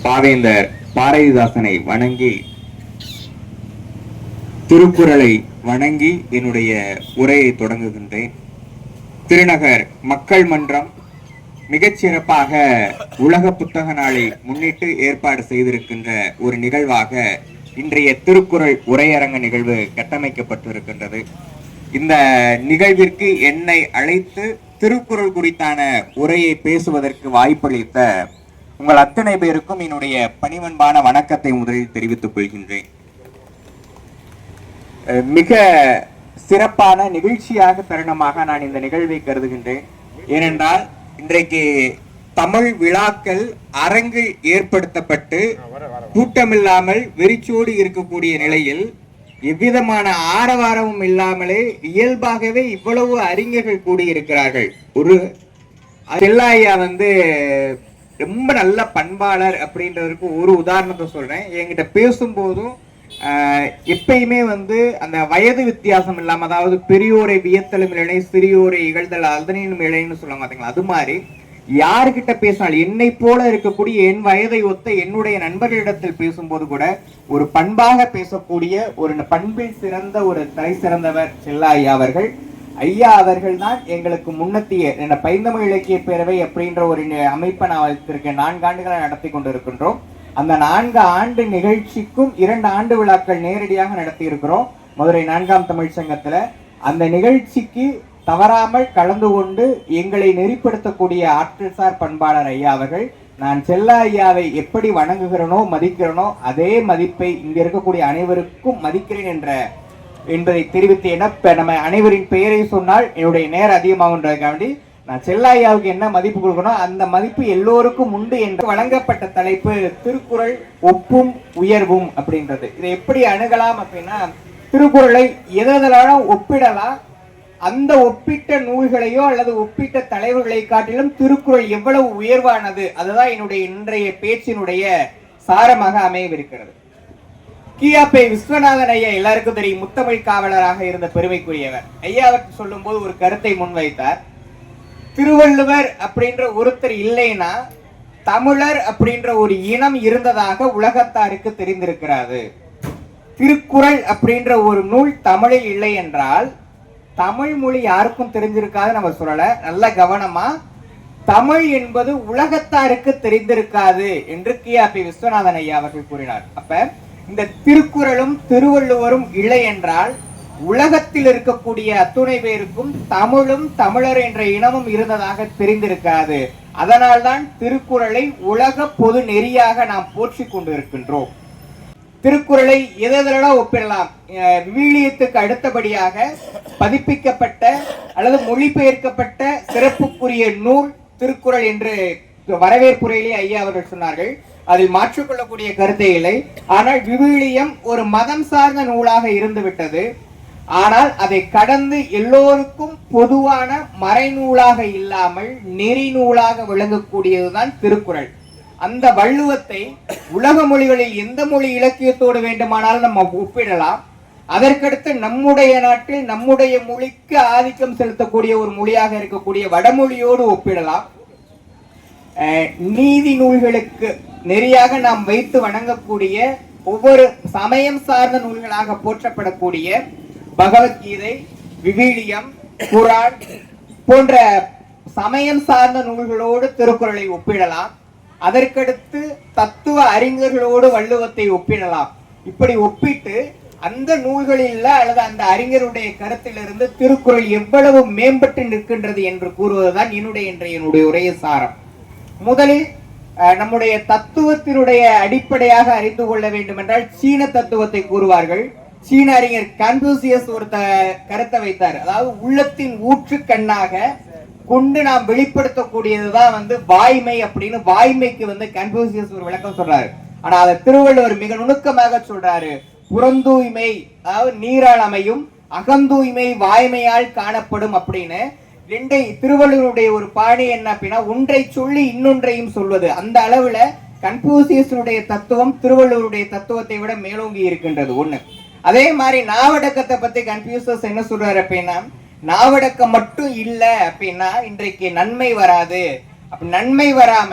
பாவேந்தர் பாரதிதாசனை வணங்கி திருக்குறளை வணங்கி என்னுடைய உரையை தொடங்குகின்றேன். திருநகர் மக்கள் மன்றம் மிகச்சிறப்பாக உலக புத்தக நாளை முன்னிட்டு ஏற்பாடு செய்திருக்கின்ற ஒரு நிகழ்வாக இன்றைய திருக்குறள் உரையரங்க நிகழ்வு கட்டமைக்கப்பட்டிருக்கின்றது. இந்த நிகழ்விற்கு என்னை அழைத்து திருக்குறள் குறித்தான உரையை பேசுவதற்கு வாய்ப்பளித்த உங்கள் அத்தனை பேருக்கும் என்னுடைய பணிவன்பான வணக்கத்தை முதலில் தெரிவித்துக் கொள்கின்றேன். மிக சிறப்பான நிகழ்ச்சியாக தருணமாக நான் இந்த நிகழ்வை கருதுகின்றேன். ஏனென்றால் இன்றைக்கு தமிழ் விழாக்கள் அரங்கு ஏற்படுத்தப்பட்டு கூட்டமில்லாமல் வெறிச்சோடு இருக்கக்கூடிய நிலையில் எவ்விதமான ஆரவாரமும் இல்லாமலே இயல்பாகவே இவ்வளவு அறிஞர்கள் கூடியிருக்கிறார்கள். ஒரு செல்லாயா ரொம்ப நல்ல பண்பாளர் அப்படின்றதுக்கு ஒரு உதாரணத்தை சொல்றேன். என்கிட்ட பேசும்போதும் எப்பயுமே அந்த வயது வித்தியாசம் இல்லாம, அதாவது பெரியோரை வியத்தலும் இழை சிறியோரை இகழ்தல் அதனினும் இழைன்னு சொல்லுவாங்க பாத்தீங்களா, அது மாதிரி யாருக்கிட்ட பேசினாலும் என்னை போல இருக்கக்கூடிய என் வயதை ஒத்த என்னுடைய நண்பர்களிடத்தில் பேசும்போது கூட ஒரு பண்பாக பேசக்கூடிய ஒரு பண்பில் சிறந்த ஒரு தலை சிறந்தவர் செல்லா ஐயா அவர்கள். ஐயா அவர்கள் தான் எங்களுக்கு முன்னத்திய பைந்தமிழ் இலக்கிய பேரவை அப்படின்ற ஒரு அமைப்பை நான் வைத்திருக்கேன். 4 ஆண்டுகளை நடத்தி கொண்டு இருக்கின்றோம். அந்த 4 ஆண்டு நிகழ்ச்சிக்கும் 2 ஆண்டு விழாக்கள் நேரடியாக நடத்தி இருக்கிறோம் மதுரை 4ஆம் தமிழ் சங்கத்துல. அந்த நிகழ்ச்சிக்கு தவறாமல் கலந்து கொண்டு எங்களை நெறிப்படுத்தக்கூடிய ஆற்றல் சார் பண்பாளர் ஐயா அவர்கள். நான் செல்லா ஐயாவை எப்படி வணங்குகிறனோ மதிக்கிறனோ அதே மதிப்பை இங்க இருக்கக்கூடிய அனைவருக்கும் மதிக்கிறேன் என்பதை தெரிவித்து, நம்ம அனைவரின் பெயரை சொன்னால் என்னுடைய நேரம் அதிகமாகுன்றதுக்காண்டி நான் செல்லா ஐயாவுக்கு என்ன மதிப்பு கொடுக்கணும் அந்த மதிப்பு எல்லோருக்கும் உண்டு என்று வழங்கப்பட்ட தலைப்பு திருக்குறள் ஒப்பும் உயர்வும் அப்படின்றது. இதை எப்படி அணுகலாம் அப்படின்னா, திருக்குறளை எதெல்லாம் ஒப்பிடலாம், அந்த ஒப்பிட்ட நூல்களையோ அல்லது ஒப்பிட்ட தலைவர்களை காட்டிலும் திருக்குறள் எவ்வளவு உயர்வானது, அதுதான் என்னுடைய இன்றைய பேச்சினுடைய சாரமாக அமையவிருக்கிறது. கியாபே விஸ்வநாதன் ஐயா எல்லாருக்கும் தெரியும், முத்தமிழ் காவலராக இருந்த பெருமைக்குரியவர். ஐயா அவருக்கு சொல்லும் போது ஒரு கருத்தை முன்வைத்தார். திருவள்ளுவர் அப்படின்ற ஒருத்தர் இல்லைன்னா தமிழர் அப்படின்ற ஒரு இனம் இருந்ததாக உலகத்தாருக்கு தெரிந்திருக்கிறாரு. திருக்குறள் அப்படின்ற ஒரு நூல் தமிழில் இல்லை என்றால் தமிழ் மொழி யாருக்கும் தெரிஞ்சிருக்காது நம்ம சொல்லல. நல்ல கவனமா, தமிழ் என்பது உலகத்தாருக்கு தெரிந்திருக்காது என்று கியாபி விஸ்வநாதன் ஐயா அவர்கள் கூறினார். அப்ப இந்த திருக்குறளும் திருவள்ளுவரும் இல்லை என்றால் உலகத்தில் இருக்கக்கூடிய அத்துணை பேருக்கும் தமிழும் தமிழர் என்ற இனமும் இருந்ததாக தெரிந்திருக்காது. அதனால்தான் திருக்குறளை உலக பொது நெறியாக நாம் போற்றி கொண்டு இருக்கின்றோம். திருக்குறளை எதெல்லாம் ஒப்பிடலாம்? விவிலியத்துக்கு அடுத்தபடியாக பதிப்பிக்கப்பட்ட அல்லது மொழிபெயர்க்கப்பட்ட சிறப்புக்குரிய நூல் திருக்குறள் என்று வரவேற்புரையிலே ஐயா அவர்கள் சொன்னார்கள். அதில் மாற்றிக்கொள்ளக்கூடிய கருத்தே இல்லை. ஆனால் விவிலியம் ஒரு மதம் சார்ந்த நூலாக இருந்து விட்டது. ஆனால் அதை கடந்து எல்லோருக்கும் பொதுவான மறைநூலாக இல்லாமல் நெறி நூலாக விளங்கக்கூடியதுதான் திருக்குறள். அந்த வள்ளுவத்தை உலக மொழிகளில் எந்த மொழி இலக்கியத்தோடு வேண்டுமானாலும் நம்ம ஒப்பிடலாம். அதற்கடுத்து நம்முடைய நாட்டில் நம்முடைய மொழிக்கு ஆதிக்கம் செலுத்தக்கூடிய ஒரு மொழியாக இருக்கக்கூடிய வடமொழியோடு ஒப்பிடலாம். நீதி நூல்களுக்கு நெறியாக நாம் வைத்து வணங்கக்கூடிய ஒவ்வொரு சமயம் சார்ந்த நூல்களாக போற்றப்படக்கூடிய பகவத்கீதை, விவிலியம், குரான் போன்ற சமயம் சார்ந்த நூல்களோடு திருக்குறளை ஒப்பிடலாம். அதற்கடுத்து தத்துவ அறிஞர்களோடு வள்ளுவத்தை ஒப்பிடலாம். இப்படி ஒப்பிட்டு அந்த நூல்களில் அல்லது அந்த அறிஞருடைய கருத்திலிருந்து திருக்குறள் எவ்வளவு மேம்பட்டு நிற்கின்றது என்று கூறுவதுதான் என்னுடைய உரைய சாரம். முதலில் நம்முடைய தத்துவத்தினுடைய அடிப்படையாக அறிந்து கொள்ள வேண்டும் என்றால் சீன தத்துவத்தை கூறுவார்கள். சீன அறிஞர் கன்பூசியஸ் ஒரு கருத்தை வைத்தார். அதாவது உள்ளத்தின் ஊற்று கண்ணாக கொண்டு நாம் வெளிப்படுத்தக்கூடியதுதான் வாய்மை அப்படின்னு. வாய்மைக்கு கன்பூசியஸ் ஒரு விளக்கம் சொல்றாரு. ஆனா அதை திருவள்ளுவர் மிக நுணுக்கமாக சொல்றாரு. புறந்தூய்மை அதாவது நீரால் அமையும், அகந்தூய்மை வாய்மையால் காணப்படும் அப்படின்னு. திருவள்ளுவருடைய ஒரு பாணி என்ன அப்படின்னா, ஒன்றை சொல்லி இன்னொன்றையும் சொல்வது. அந்த அளவுல கன்பூசியஸுடைய தத்துவம் திருவள்ளுவருடைய தத்துவத்தை விட மேலோங்கி இருக்கின்றது ஒண்ணு. அதே மாதிரி நாவடக்கத்தை பத்தி கன்ஃபியூசஸ் என்ன சொல்றாரு அப்படின்னா, நாவடக்கம் மட்டும் இல்ல அப்படின்னா இன்றைக்கு நன்மை வராது. அப்ப நன்மை வராம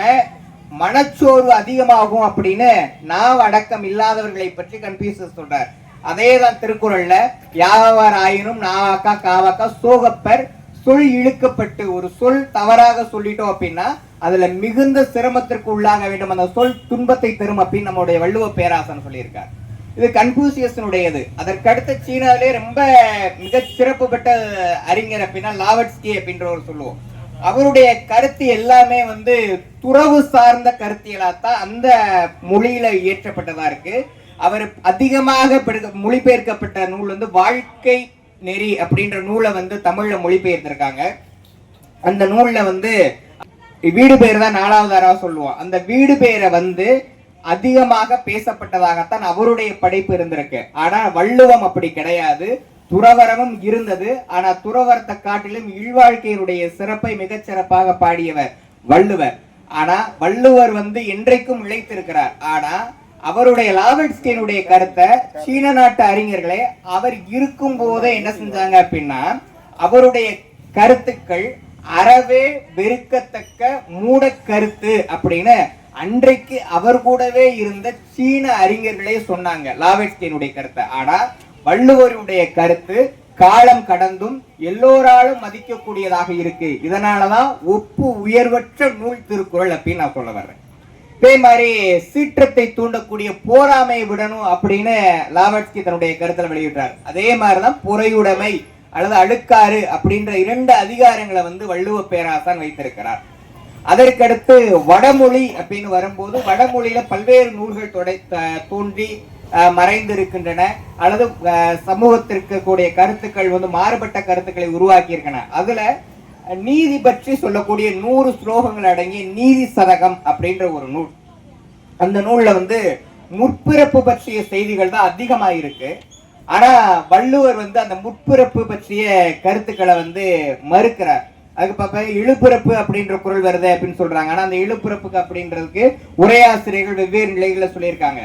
மனச்சோர்வு அதிகமாகும் அப்படின்னு நாவ் அடக்கம் இல்லாதவர்களை பற்றி கன்ஃபியூஷியஸ் சொல்றார். அதேதான் திருக்குறள்ல யாவர் ஆயினும் நாவாக்கா காவாக்கா சோகப்பர் சொல் இழுக்கப்பட்டு ஒரு சொல் தவறாக சொல்லிட்டோம் அப்படின்னா அதுல மிகுந்த சிரமத்திற்கு உள்ளாக வேண்டும், அந்த சொல் துன்பத்தை தரும் அப்படின்னு நம்முடைய வள்ளுவ பேராசன் சொல்லியிருக்கார். இது கன்ஃபூசியஸனுடையது. அதற்கடுத்து சீனாவிலே ரொம்ப மிக சிறப்பு பெற்ற அறிஞர் அப்படின்னா லாவட்ஸ்கி அப்படின்றவர் சொல்லுவோம். அவருடைய கருத்து எல்லாமே துறவு சார்ந்த கருத்தியலாத்தான் அந்த மொழியில இயற்றப்பட்டதா இருக்கு. அவர் அதிகமாக மொழிபெயர்க்கப்பட்ட நூல் வாழ்க்கை நெறி அப்படின்ற நூலை தமிழ்ல மொழிபெயர்த்திருக்காங்க. அந்த நூல்ல வீடு பெயர் தான் 4வது சொல்லுவோம். அந்த வீடு பெயரை அதிகமாக பேசப்பட்டதாகத்தான் அவருடைய படைப்பு இருந்திருக்கு. ஆனா வள்ளுவம் அப்படி கிடையாது. துறவரமும் இருந்தது. ஆனா துறவரத்தை காட்டிலும் இல்வாழ்க்கையினுடைய சிறப்பை மிகச் சிறப்பாக பாடியவர் வள்ளுவர். ஆனா வள்ளுவர் என்றைக்கும் இழைத்திருக்கிறார். ஆனா அவருடைய லாவட்ஸ்கியினுடைய கருத்தை சீன நாட்டு அறிஞர்களே அவர் இருக்கும் போதே என்ன செஞ்சாங்க அப்படின்னா அவருடைய கருத்துக்கள் அறவே வெறுக்கத்தக்க மூட கருத்து அப்படின்னு அன்றைக்கு அவர் கூடவே இருந்த சீன அறிஞர்களே சொன்னாங்க லாவட்ஸ்கியினுடைய கருத்தை. ஆனா வள்ளுவருடைய கருத்து காலம் கடந்தும் எல்லோராலும் மதிக்கக்கூடியதாக இருக்கு. இதனாலதான் ஒப்பு உயர்வற்ற நூல் திருக்குறள் அப்படின்னு நான் சொல்ல வர்றேன். இதே மாதிரி சீற்றத்தை தூண்டக்கூடிய போராமையை விடணும் அப்படின்னு லாவட்ஸ்கி தன்னுடைய கருத்துல வெளியிட்டார். அதே மாதிரிதான் பொறையுடைமை அல்லது அழுக்காறு அப்படின்ற 2 அதிகாரங்களை வள்ளுவ பேராசான் வைத்திருக்கிறார். அதற்கடுத்து வடமொழி அப்படின்னு வரும்போது வடமொழியில பல்வேறு நூல்கள் தோன்றி மறைந்திருக்கின்றன அல்லது சமூகத்திற்கு கூடிய கருத்துக்கள் மாறுபட்ட கருத்துக்களை உருவாக்கி இருக்கின்றன. அதுல நீதி பற்றி சொல்லக்கூடிய 100 ஸ்லோகங்கள் அடங்கிய நீதி சதகம் அப்படின்ற ஒரு நூல். அந்த நூல்ல முற்பிறப்பு பற்றிய செய்திகள் தான் அதிகமா இருக்கு. ஆனா வள்ளுவர் அந்த முற்பிறப்பு பற்றிய கருத்துக்களை மறுக்கிறார். அதுக்கு பாப்ப இழுப்பிறப்பு அப்படின்ற குறள் வருது அப்படின்னு சொல்றாங்க. ஆனா அந்த இழுப்பிறப்புக்கு அப்படின்றதுக்கு உரையாசிரியர்கள் வெவ்வேறு நிலைகளை சொல்லியிருக்காங்க.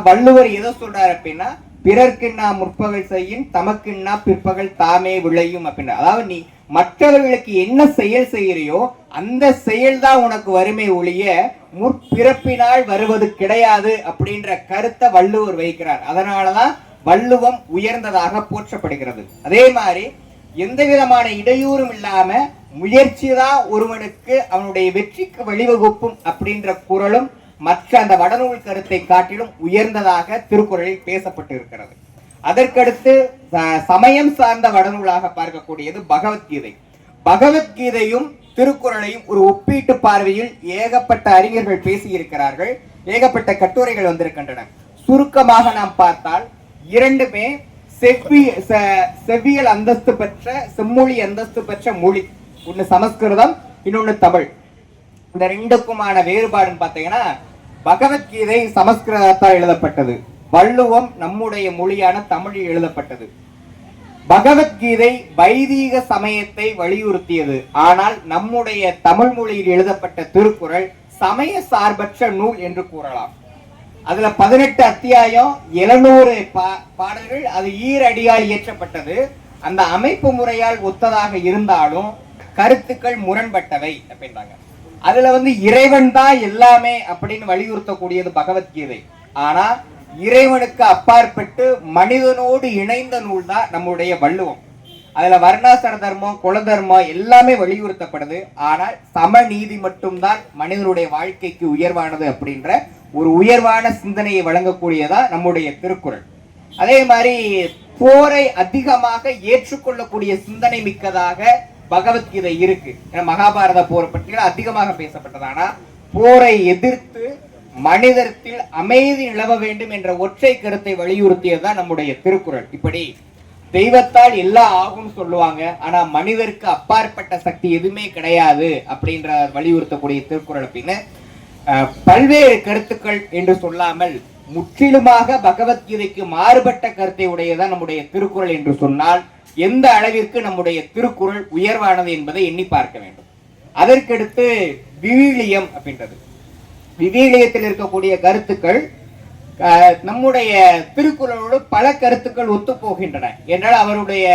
வள்ளுவர் எதை சொல்றாரு அப்படின்னா பிறர்க்குன்னா முற்பகல் செய்யும் தமக்குன்னா பிற்பகல் தாமே விளையும் அப்படின்ற, அதாவது நீ மற்றவர்களுக்கு என்ன செயல் செய்யறியோ அந்த செயல் தான் உனக்கு வறுமை ஒழிய முற்பிறப்பினால் வருவது கிடையாது அப்படின்ற கருத்தை வள்ளுவர் வைக்கிறார். அதனாலதான் வள்ளுவம் உயர்ந்ததாக போற்றப்படுகிறது. அதே மாதிரி எந்த விதமான இடையூறும் இல்லாம முயற்சிதான் ஒருவனுக்கு அவனுடைய வெற்றிக்கு வழிவகுப்பும் அப்படின்ற குறளும் மற்ற அந்த வடநூல் கருத்தை காட்டிலும் உயர்ந்ததாக திருக்குறளில் பேசப்பட்டு இருக்கிறது. அதற்கடுத்து சமயம் சார்ந்த வடநூலாக பார்க்கக்கூடியது பகவத்கீதை. பகவத்கீதையும் திருக்குறளையும் ஒரு ஒப்பீட்டு பார்வையில் ஏகப்பட்ட அறிஞர்கள் பேசியிருக்கிறார்கள். ஏகப்பட்ட கட்டுரைகள் வந்திருக்கின்றன. சுருக்கமாக நாம் பார்த்தால் இரண்டுமே செவ்வியல் அந்தஸ்து பெற்ற செம்மொழி அந்தஸ்து பெற்ற மொழி. ஒன்னு சமஸ்கிருதம், இன்னொன்னு தமிழ். இந்த 2க்குமான வேறுபாடுன்னு பார்த்தீங்கன்னா பகவத்கீதை சமஸ்கிருதத்தால் எழுதப்பட்டது, வள்ளுவம் நம்முடைய மொழியான தமிழில் எழுதப்பட்டது. பகவத்கீதை வைதீக சமயத்தை வலியுறுத்தியது. ஆனால் நம்முடைய தமிழ் மொழியில் எழுதப்பட்ட திருக்குறள் சமய சார்பற்ற நூல் என்று கூறலாம். அதுல 18 அத்தியாயம் 700 பாடல்கள் அது ஈரடியால் இயற்றப்பட்டது. அந்த அமைப்பு முறையால் ஒத்ததாக இருந்தாலும் கருத்துக்கள் முரண்பட்டவை அப்படின்றாங்க. அதுல இறைவன் தான் எல்லாமே அப்படின்னு வலியுறுத்தக்கூடியது பகவத்கீதை. ஆனா இறைவனுக்கு அப்பாற்பட்டு மனிதனோடு இணைந்த நூல் தான் நம்முடைய வள்ளுவம். அதுல வர்ணாசிர தர்மம், குல தர்மம் எல்லாமே வலியுறுத்தப்படுது. ஆனால் சமநீதி மட்டும்தான் மனிதனுடைய வாழ்க்கைக்கு உயர்வானது அப்படின்ற ஒரு உயர்வான சிந்தனையை வழங்கக்கூடியதா நம்முடைய திருக்குறள். அதே மாதிரி போரை அதிகமாக ஏற்றுக்கொள்ளக்கூடிய சிந்தனை மிக்கதாக பகவத்கீதை இருக்கு. மகாபாரத போரை பற்றி அதிகமாக பேசப்பட்டது. ஆனா போரை எதிர்த்து மனிதத்தில் அமைதி நிலவ வேண்டும் என்ற ஒற்றை கருத்தை வலியுறுத்தியதுதான் நம்முடைய திருக்குறள். இப்படி தெய்வத்தால் எல்லாம் ஆகும் சொல்லுவாங்க, ஆனா மனிதருக்கு அப்பாற்பட்ட சக்தி எதுவுமே கிடையாது அப்படின்ற வலியுறுத்தக்கூடிய திருக்குறள் அப்படின்னு பல்வேறு கருத்துக்கள் என்று சொல்லாமல் முற்றிலுமாக பகவத்கீதைக்கு மாறுபட்ட கருத்தை உடையதான் நம்முடைய திருக்குறள் என்று சொன்னால் எந்த அளவிற்கு நம்முடைய திருக்குறள் உயர்வானது என்பதை எண்ணி பார்க்க வேண்டும். அதற்கடுத்து விவிலியம் அப்படின்றது, விவிலியத்தில் இருக்கக்கூடிய கருத்துக்கள் நம்முடைய திருக்குறளோடு பல கருத்துக்கள் ஒத்து போகின்றன. என்றால் அவருடைய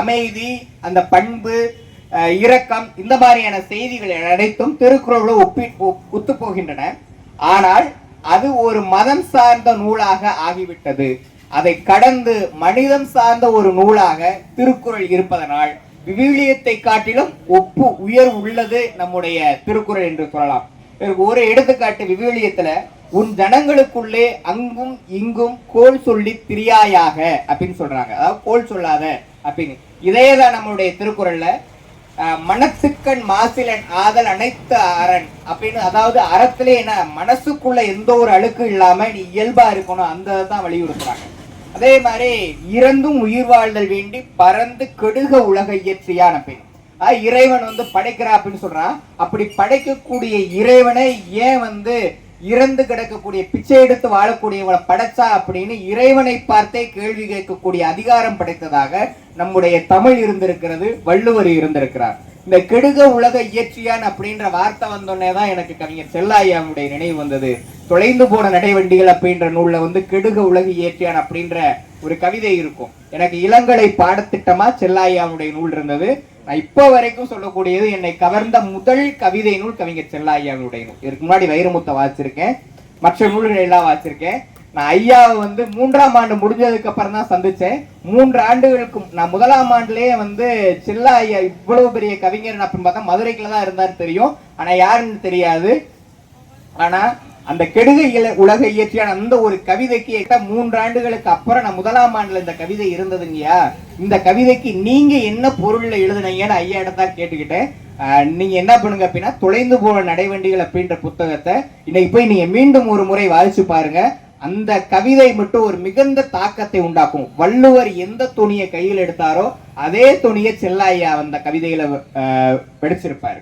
அமைதி, அந்த பண்பு, இரக்கம், இந்த மாதிரியான செய்திகள் அனைத்தும் திருக்குறளோடு ஒத்து போகின்றன. ஆனால் அது ஒரு மதம் சார்ந்த நூலாக ஆகிவிட்டது. அதை கடந்து மனிதம் சார்ந்த ஒரு நூலாக திருக்குறள் இருப்பதனால் விவிலியத்தை காட்டிலும் உயர் உள்ளது நம்முடைய திருக்குறள் என்று சொல்லலாம். ஒரு எடுத்துக்காட்டு, விவிலியத்துல உன் ஜனங்களுக்குள்ளே அங்கும் இங்கும் கோல் சொல்லி திரியாயாக அப்படின்னு சொல்றாங்க. அதாவது கோல் சொல்லாத அப்படின்னு. இதேதான் நம்மளுடைய திருக்குறள்ல மனத்துக்கண் மாசிலன் ஆதல் அனைத்து அரண் அப்படின்னு, அதாவது அறத்திலே என்ன மனசுக்குள்ள எந்த ஒரு அழுக்கு இல்லாம நீ இயல்பா இருக்கணும், அந்த தான் வலியுறுத்துறாங்க. அதே மாதிரி இறந்தும் உயிர் வாழ்தல் வேண்டி பறந்து கெடுக உலக இயற்றியான் அப்படின்னு. இறைவன் படைக்கிறா அப்படின்னு சொல்றான். அப்படி படைக்கக்கூடிய இறைவனை ஏன் இறந்து கிடக்கக்கூடிய பிச்சை எடுத்து வாழக்கூடியவளை படைச்சா அப்படின்னு இறைவனை பார்த்தே கேள்வி கேட்கக்கூடிய அதிகாரம் படைத்ததாக நம்முடைய தமிழ் இருந்திருக்கிறது, வள்ளுவர் இருந்திருக்கிறார். இந்த கெடுக உலக இயற்றியான் அப்படின்ற வார்த்தை வந்தோடனேதான் எனக்கு கவிஞர் செல்லாயாவுடைய நினைவு வந்தது. தொலைந்து போன நடைவண்டிகள் அப்படின்ற நூல்ல கெடுக உலக இயற்றியான் அப்படின்ற ஒரு கவிதை இருக்கும். எனக்கு இளங்கலை பாடத்திட்டமா செல்லாயாவுடைய நூல் இருந்தது. நான் இப்போ வரைக்கும் சொல்லக்கூடியது என்னை கவர்ந்த முதல் கவிதை நூல் கவிஞர் செல்லாயாவுடைய நூல். இதுக்கு முன்னாடி வைரமுத்தை வாசிச்சிருக்கேன், மற்ற நூல்கள் எல்லாம் வாசிச்சிருக்கேன். நான் ஐயாவை 3ஆம் ஆண்டு முடிஞ்சதுக்கு அப்புறம் தான் சந்திச்சேன். 3 ஆண்டுகளுக்கு நான் 1ஆம் ஆண்டுலயே செல்லா ஐயா இவ்வளவு பெரிய கவிஞர் அப்படின்னு பார்த்தா மதுரைக்குள்ள தான் இருந்தாரு தெரியும், ஆனா யாருன்னு தெரியாது. ஆனா அந்த கெடுக உலக இயற்றியான அந்த ஒரு கவிதைக்கு 3 ஆண்டுகளுக்கு அப்புறம் நான் 1ஆம் ஆண்டுல இந்த கவிதை இருந்ததுங்கய்யா, இந்த கவிதைக்கு நீங்க என்ன பொருள்ல எழுதுனீங்கன்னு ஐயா இடத்தான் கேட்டுக்கிட்டேன். நீங்க என்ன பண்ணுங்க அப்படின்னா தொலைந்து போன நடைவண்டிகள் அப்படின்ற புத்தகத்தை இன்னைக்கு போய் நீங்க மீண்டும் ஒரு முறை வாசிச்சு பாருங்க. அந்த கவிதை மட்டும் ஒரு மிகுந்த தாக்கத்தை உண்டாக்கும். வள்ளுவர் எந்த துணியை கையில் எடுத்தாரோ அதே துணியை செல்லாய்யா அந்த கவிதையில படிச்சிருப்பாரு.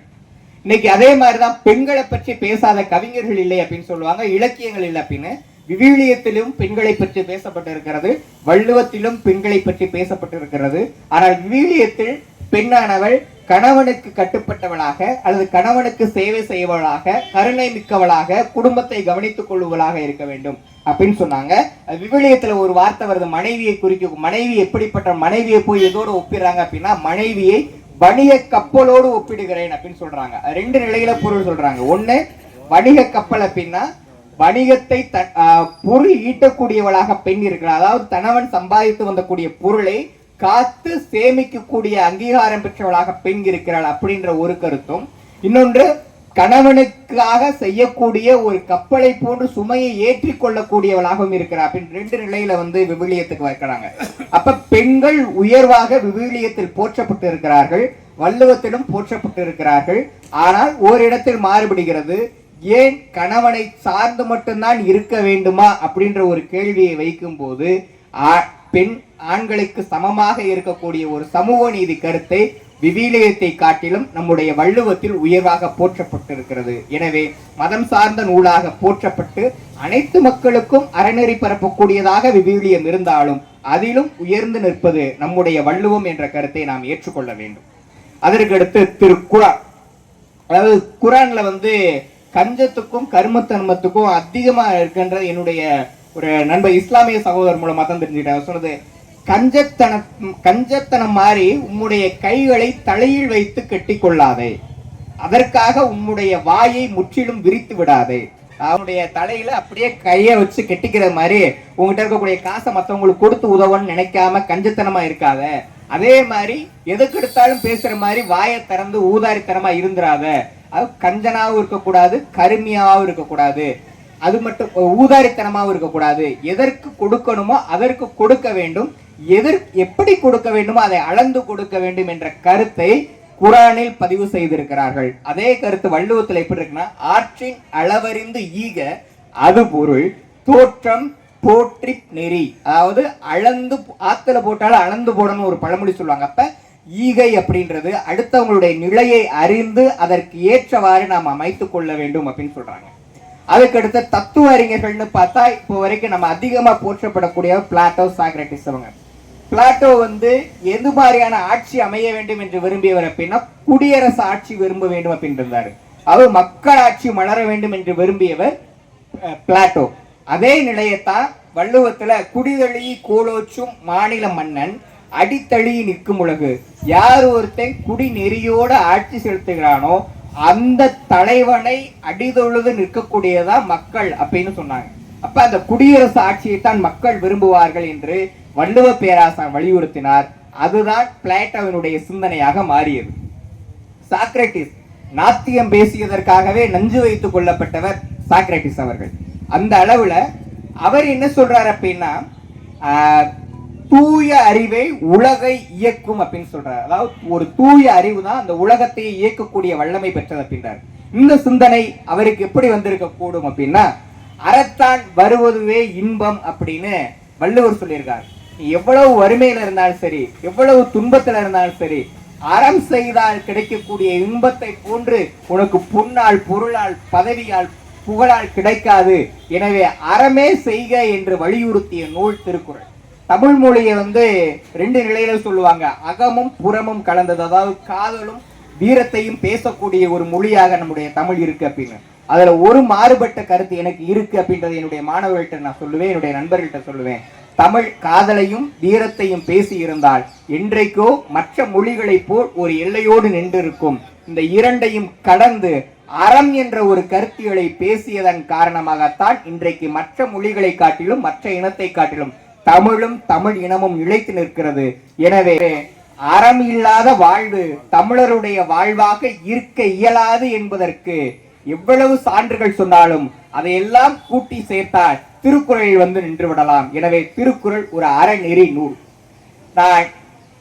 இன்னைக்கு அதே மாதிரிதான் பெண்களை பற்றி பேசாத கவிஞர்கள் இல்லை அப்படின்னு சொல்லுவாங்க, இலக்கியங்கள் இல்லை அப்படின்னு. விவிலியத்திலும் பெண்களை பற்றி பேசப்பட்டிருக்கிறது, வள்ளுவத்திலும் பெண்களை பற்றி பேசப்பட்டிருக்கிறது. ஆனால் விவிலியத்தில் பெண்ணானவள் கணவனுக்கு கட்டுப்பட்டவளாக அல்லது கணவனுக்கு சேவை செய்வவளாக, கருணை மிக்கவளாக, குடும்பத்தை கவனித்துக் கொள்வதாக இருக்க வேண்டும் அப்படின்னு சொன்னாங்க. விவிலியத்துல ஒரு வார்த்தை வருது, மனைவியை குறிக்கும். மனைவி எப்படிப்பட்ட மனைவியை போய் எதோட ஒப்பிடுறாங்க அப்படின்னா வணிக கப்பலோடு ஒப்பிடுகிறேன் அப்படின்னு சொல்றாங்க. 2 நிலையில பொருள் சொல்றாங்க. ஒண்ணு, வணிக கப்பல் அப்படின்னா வணிகத்தை பொருள் ஈட்டக்கூடியவளாக பெண் இருக்கிறார், அதாவது கணவன் சம்பாதித்து வந்தக்கூடிய பொருளை காத்து சேமிக்கக்கூடிய அங்கீகாரம் பெற்றவளாக பெண் இருக்கிறாள் அப்படின்ற ஒரு கருத்தும், இன்னொன்று கணவனுக்காக செய்யக்கூடிய ஒரு கப்பலை போன்று சுமையை ஏற்றி கொள்ளக்கூடியவளாகவும் இருக்கிறார் அப்படின்னு 2 நிலையில விவிலியத்துக்கு வைக்கிறாங்க. அப்ப பெண்கள் உயர்வாக விவிலியத்தில் போற்றப்பட்டு இருக்கிறார்கள், வள்ளுவத்திலும் போற்றப்பட்டு இருக்கிறார்கள். ஆனால் ஓரிடத்தில் மாறுபடுகிறது. ஏன் கணவனை சார்ந்து மட்டும்தான் இருக்க வேண்டுமா அப்படின்ற ஒரு கேள்வியை வைக்கும் போது பெண் ஆண்களுக்கு சமமாக இருக்கக்கூடிய ஒரு சமூக நீதி கருத்தை விவிலியத்தை காட்டிலும் நம்முடைய வள்ளுவத்தில் உயர்வாக போற்றப்பட்டிருக்கிறது. எனவே மதம் சார்ந்த நூலாக போற்றப்பட்டு அனைத்து மக்களுக்கும் அறநெறி பரப்பக்கூடியதாக விவிலியம் இருந்தாலும் அதிலும் உயர்ந்து நிற்பது நம்முடைய வள்ளுவம் என்ற கருத்தை நாம் ஏற்றுக்கொள்ள வேண்டும். அதற்கடுத்து திருக்குரான். அதாவது குரான்ல கஞ்சத்துக்கும் கர்மத்தன்மத்துக்கும் அதிகமா இருக்கின்றது என்னுடைய ஒரு நண்பர் இஸ்லாமிய சகோதரர் மூலமா தான் தெரிஞ்சுக்கிட்டேன். சொன்னது, கஞ்சத்தனம் மாதிரி உம்முடைய கைகளை தலையில் வைத்து கட்டி கொள்ளாதே, அதற்காக உம்முடைய வாயை முற்றிலும் விரித்து விடாதே. அவனுடைய தலையில அப்படியே கையை வச்சு கெட்டிக்கிற மாதிரி உங்ககிட்ட இருக்கக்கூடிய காசை மற்றவங்களுக்கு கொடுத்து உதவன்னு நினைக்காம கஞ்சத்தனமா இருக்காத. அதே மாதிரி எதுக்கு எடுத்தாலும் பேசுற மாதிரி வாயை திறந்து ஊதாரித்தனமா இருந்துராத. அது கஞ்சனாவும் இருக்கக்கூடாது, கருமியாவும் இருக்கக்கூடாது, அது மட்டும் ஊதாரித்தனமாவும் இருக்கக்கூடாது. எதற்கு கொடுக்கணுமோ அதற்கு கொடுக்க வேண்டும், எப்படி கொடுக்க வேண்டுமோ அதை அளந்து கொடுக்க வேண்டும் என்ற கருத்தை குரானில் பதிவு செய்திருக்கிறார்கள். அதே கருத்து வள்ளுவத்தில் எப்படி இருக்குன்னா, ஆற்றின் அளவறிந்து ஈக அது பொருள் தோற்றம் போற்றி நெறி. அதாவது அளந்து ஆத்துல போட்டாலும் அளந்து போடணும் ஒரு பழமொழி சொல்லுவாங்க. அப்ப ஈகை அப்படின்றது அடுத்தவங்களுடைய நிலையை அறிந்து அதற்கு ஏற்றவாறு நாம் அமைத்துக் கொள்ள வேண்டும் அப்படின்னு சொல்றாங்க. அதுக்கடுத்த தத்துவ அறிஞர்கள்னு பார்த்தா இப்போ வரைக்கும் நம்ம அதிகமா போற்றப்படக்கூடிய பிளாட்டோ, சாக்ரட்டிஸ். அவங்க பிளாட்டோ எது மாதிரியான ஆட்சி அமைய வேண்டும் என்று விரும்பியவர் அப்படின்னா குடியரசு ஆட்சி விரும்ப வேண்டும் அப்படின்னு இருந்தாரு. அவர் மக்கள் ஆட்சி மலர வேண்டும் என்று விரும்பியவர் பிளாட்டோ. அதே நிலையத்தான் வள்ளுவத்துல குடிதழி கோலோச்சும் மாநில மன்னன் அடித்தளி நிற்கும் உலகு. யார் ஒருத்தன் குடி நெறியோட ஆட்சி செலுத்துகிறானோ அந்த தலைவனை அடிதொழுது நிற்கக்கூடியதா மக்கள் அப்படின்னு சொன்னாங்க. அப்ப அந்த குடியரசு ஆட்சியை தான் மக்கள் விரும்புவார்கள் என்று வள்ளுவ பேராசான் வலியுறுத்தினார். அதுதான் பிளேட்டோவினுடைய சிந்தனையாக மாறியது. சாக்ரட்டிஸ் நாத்தியம் பேசியதற்காகவே நஞ்சு வைத்துக் கொள்ளப்பட்டவர் சாக்ரட்டிஸ் அவர்கள். அந்த அளவுல அவர் என்ன சொல்றாரு அப்படின்னா, தூய அறிவை உலகை இயக்கும் அப்படின்னு சொல்றாரு. அதாவது ஒரு தூய அறிவு தான் அந்த உலகத்தை இயக்கக்கூடிய வல்லமை பெற்றது அப்படின்றார். இந்த சிந்தனை அவருக்கு எப்படி வந்திருக்க கூடும் அப்படின்னா, அறத்தான் வருவதுவே இன்பம் அப்படின்னு வள்ளுவர் சொல்லியிருக்கார். நீ எவ்வளவு வறுமையில இருந்தாலும் சரி, எவ்வளவு துன்பத்துல இருந்தாலும் சரி, அறம் செய்தால் கிடைக்கக்கூடிய இன்பத்தை போன்று உனக்கு பொன்னால், பொருளால், பதவியால், புகழால் கிடைக்காது. எனவே அறமே செய்க என்று வலியுறுத்திய நூல் திருக்குறள். தமிழ் மொழியை ரெண்டு நிலையில சொல்லுவாங்க. அகமும் புறமும் கலந்தது, அதாவது காதலும் வீரத்தையும் பேசக்கூடிய ஒரு மொழியாக நம்முடைய தமிழ் இருக்கு அப்படின்னு. அதுல ஒரு மாறுபட்ட கருத்து எனக்கு இருக்கு அப்படின்றது என்னுடைய மாணவர்கள்ட்ட நான் சொல்லுவேன், என்னுடைய நண்பர்கள்ட்ட சொல்லுவேன். தமிழ் காதலையும் வீரத்தையும் பேசி இருந்தால் என்றைக்கோ மற்ற மொழிகளை போல் ஒரு எல்லையோடு நின்றிருக்கும். இந்த இரண்டையும் கடந்து அறம் என்ற ஒரு கருத்தியலை பேசியதன் காரணமாகத்தான் இன்றைக்கு மற்ற மொழிகளை காட்டிலும், மற்ற இனத்தை காட்டிலும் தமிழும் தமிழ் இனமும் நிலைத்து நிற்கிறது. எனவே அறம் இல்லாத வாழ்வு தமிழருடைய வாழ்வாக இருக்க இயலாது என்பதற்கு எவ்வளவு சான்றுகள் சொன்னாலும் அதையெல்லாம் கூட்டி சேர்த்தால் திருக்குறளில் நின்று விடலாம். எனவே திருக்குறள் ஒரு அறநெறி நூல். நான்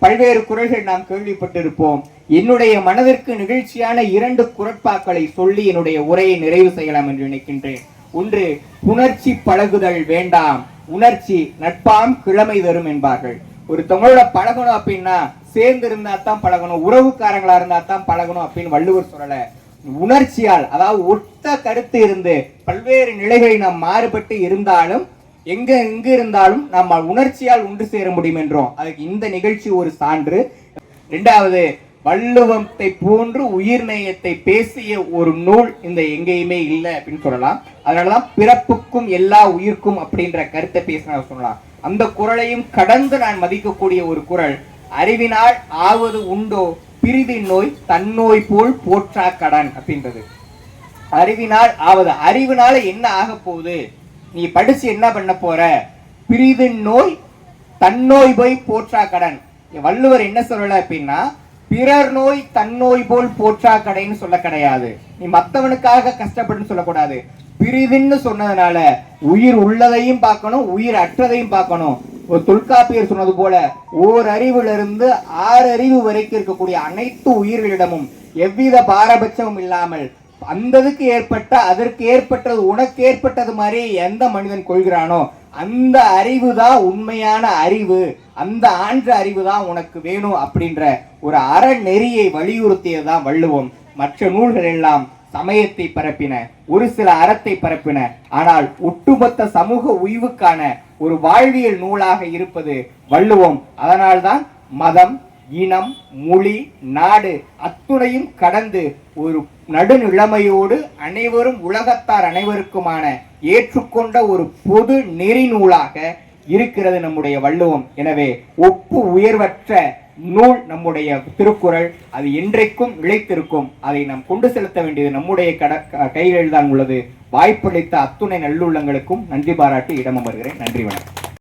பல்வேறு குறள்கள் நாம் கேள்விப்பட்டிருப்போம். என்னுடைய மனதிற்கு நிகழ்ச்சியான 2 குறட்பாக்களை சொல்லி என்னுடைய உரையை நிறைவு செய்யலாம் என்று நினைக்கின்றேன். ஒன்று, புணர்ச்சி பழகுதல் வேண்டாம், உணர்ச்சி நட்பாம் கிழமை தரும் என்பார்கள். ஒரு தொங்களோட பழகணும் அப்படின்னா சேர்ந்து இருந்தா தான் பழகணும், உறவுக்காரங்களா இருந்தா தான் பழகணும் அப்படின்னு வள்ளுவர் சொல்லல. உணர்ச்சியால், அதாவது ஒத்த கருத்து இருந்து பல்வேறு நிலைகளில் நாம் மாறுபட்டு இருந்தாலும் எங்கு இருந்தாலும் நம்ம உணர்ச்சியால் ஒன்று சேர முடியும் என்றோம். அதுக்கு இந்த நிகழ்ச்சி ஒரு சான்று. 2வது, வள்ளுவத்தை போன்று உயிர் நேயத்தை பேசிய ஒரு நூல் இந்த எங்கேயுமே இல்லை அப்படின்னு சொல்லலாம். அதனாலதான் பிறப்புக்கும் எல்லா உயிர்க்கும் அப்படின்ற கருத்தை பேசின சொல்லலாம். அந்த குறளையும் கடந்து நான் மதிக்கக்கூடிய ஒரு குறள், அறிவினால் ஆவது உண்டோ பிரிதின் நோய் தன்னோய் போல் போற்றா கடன் அப்படின்றது. அறிவினால் ஆவது, அறிவினால என்ன ஆக போகுது, நீ படிச்சு என்ன பண்ண போற, பிரிதின் நோய் தன்னோய் போய் போற்றா கடன். வள்ளுவர் என்ன சொல்லல அப்படின்னா, பிறர் நோய் தன்னோய் போல் போற்றா கடைன்னு சொல்ல கிடையாது. நீ மற்றவனுக்காக கஷ்டப்பட்டு சொல்லக்கூடாது. பிரிதுன்னு சொன்னதுனால உயிர் உள்ளதையும் பார்க்கணும், உயிர் அற்றதையும் பார்க்கணும். ஒரு தொல்காப்பியர் சொன்னது போல ஓர் அறிவிலிருந்து 6 அறிவு வரைக்கும் இருக்கக்கூடிய அனைத்து உயிர்களிடமும் எவ்வித பாரபட்சமும் இல்லாமல் அந்ததுக்கு ஏற்பட்ட, அதற்கு ஏற்பட்டது, உனக்கு ஏற்பட்டது மாதிரி எந்த மனிதன் கொள்கிறானோ அந்த அறிவு தான் உண்மையான அறிவு, அந்த ஆன்ற அறிவு தான் உனக்கு வேணும் அப்படின்ற ஒரு அறநெறியை வலியுறுத்தியதுதான் வள்ளுவம். மற்ற நூல்கள் எல்லாம் சமயத்தை பரப்பின, ஒரு சில அறத்தை பரப்பின. ஆனால் ஒட்டுமொத்த சமூக உய்வுக்கான ஒரு வாழ்வியல் நூலாக இருப்பது வள்ளுவம். அதனால்தான் மதம், இனம், மொழி, நாடு அத்துணையும் கடந்து ஒரு நடுநிலைமையோடு அனைவரும், உலகத்தார் அனைவருக்குமான ஏற்றுக்கொண்ட ஒரு பொது நெறி நூலாக இருக்கிறது நம்முடைய வள்ளுவம். எனவே ஒப்பு உயர்வற்ற நூல் நம்முடைய திருக்குறள். அது என்றைக்கும் நிலைத்திருக்கும். அதை நாம் கொண்டு செலுத்த வேண்டியது நம்முடைய கைகளில் தான் உள்ளது. வாய்ப்பளித்த அத்துணை நல்லுள்ளங்களுக்கும் நன்றி பாராட்டி இடமர்கிறேன். நன்றி, வணக்கம்.